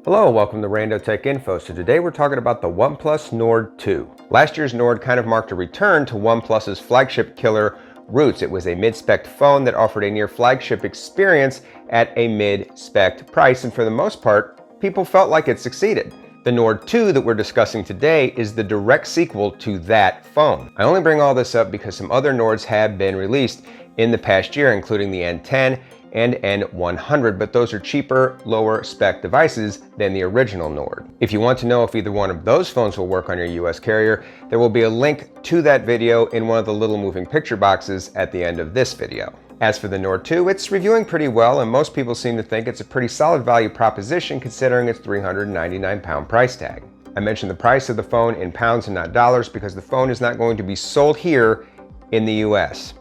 Hello, welcome to Rando Tech Info. So today we're talking about the OnePlus Nord 2. Last year's Nord kind of marked a return to OnePlus's flagship killer roots. It was a mid-spec phone that offered a near flagship experience at a mid-spec price, and for the most part, people felt like it succeeded. The Nord 2 that we're discussing today is the direct sequel to that phone. I only bring all this up because some other Nords have been released in the past year, including the N10 and N100, but those are cheaper, lower spec devices than the original Nord. If you want to know if either one of those phones will work on your US carrier, there will be a link to that video in one of the little moving picture boxes at the end of this video. As for the Nord 2, it's reviewing pretty well, and most people seem to think it's a pretty solid value proposition considering its £399 price tag. I mentioned the price of the phone in pounds and not dollars because the phone is not going to be sold here in the US.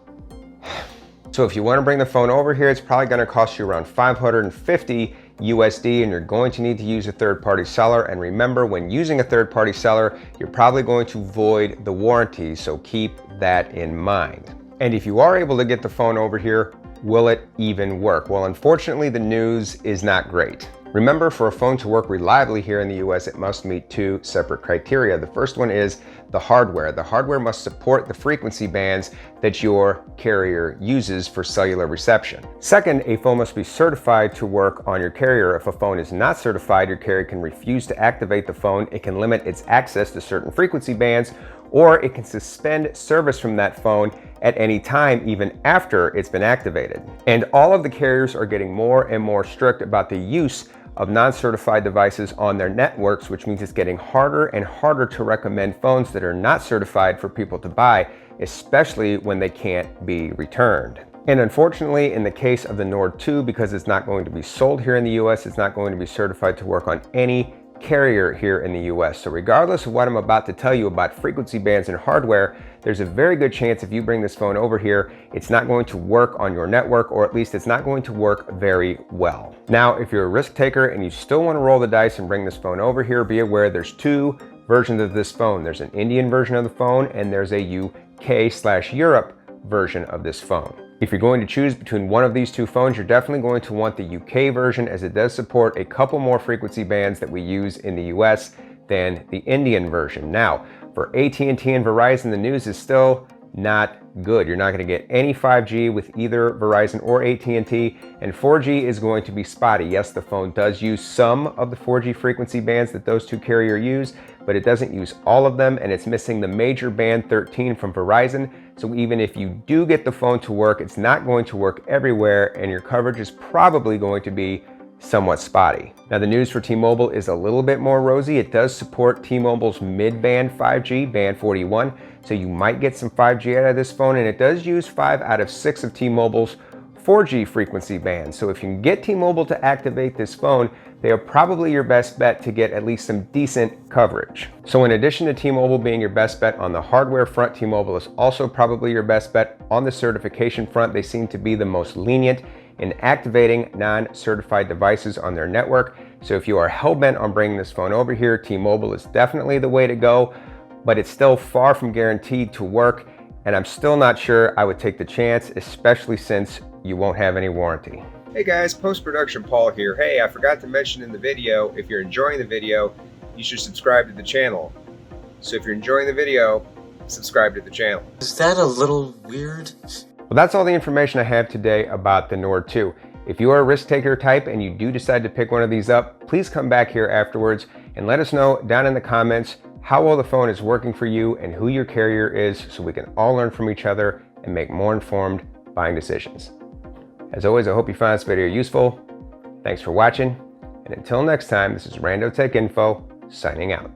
So if you want to bring the phone over here, it's probably going to cost you around 550 USD, and you're going to need to use a third-party seller. And remember, when using a third-party seller, you're probably going to void the warranty, so keep that in mind. And if you are able to get the phone over here, will it even work? Well, unfortunately, the news is not great. Remember, for a phone to work reliably here in the US, it must meet two separate criteria. The first one is the hardware. The hardware must support the frequency bands that your carrier uses for cellular reception. Second, a phone must be certified to work on your carrier. If a phone is not certified, your carrier can refuse to activate the phone. It can limit its access to certain frequency bands, or it can suspend service from that phone at any time, even after it's been activated. And all of the carriers are getting more and more strict about the use of non-certified devices on their networks, which means it's getting harder and harder to recommend phones that are not certified for people to buy, especially when they can't be returned. And unfortunately, in the case of the Nord 2, because it's not going to be sold here in the US, it's not going to be certified to work on any carrier here in the US. So regardless of what I'm about to tell you about frequency bands and hardware, there's a very good chance if you bring this phone over here, it's not going to work on your network, or at least it's not going to work very well. Now, if you're a risk taker and you still want to roll the dice and bring this phone over here, be aware there's two versions of this phone. There's an Indian version of the phone, and there's a UK/Europe version of this phone. If you're going to choose between one of these two phones, you're definitely going to want the UK version, as it does support a couple more frequency bands that we use in the US than the Indian version. Now, for AT&T and Verizon, the news is still not good. You're not going to get any 5G with either Verizon or AT&T, and 4G is going to be spotty. Yes, the phone does use some of the 4G frequency bands that those two carriers use, but it doesn't use all of them, and it's missing the major band 13 from Verizon. So even if you do get the phone to work, it's not going to work everywhere, and your coverage is probably going to be somewhat spotty. Now, the news for T-Mobile is a little bit more rosy. It does support T-Mobile's mid-band 5G, band 41, so you might get some 5G out of this phone, and it does use 5 out of 6 of T-Mobile's 4G frequency bands. So if you can get T-Mobile to activate this phone, they are probably your best bet to get at least some decent coverage. So in addition to T-Mobile being your best bet on the hardware front, T-Mobile is also probably your best bet on the certification front. They seem to be the most lenient in activating non-certified devices on their network. So if you are hell-bent on bringing this phone over here, T-Mobile is definitely the way to go, but it's still far from guaranteed to work, and I'm still not sure I would take the chance, especially since you won't have any warranty. Hey guys, post-production Paul here. Hey, I forgot to mention in the video, if you're enjoying the video, you should subscribe to the channel. So if you're enjoying the video, subscribe to the channel. Is that a little weird? Well, that's all the information I have today about the Nord 2. If you are a risk taker type and you do decide to pick one of these up, please come back here afterwards and let us know down in the comments how well the phone is working for you and who your carrier is, so we can all learn from each other and make more informed buying decisions. As always, I hope you found this video useful. Thanks for watching, and until next time, this is Rando Tech Info signing out.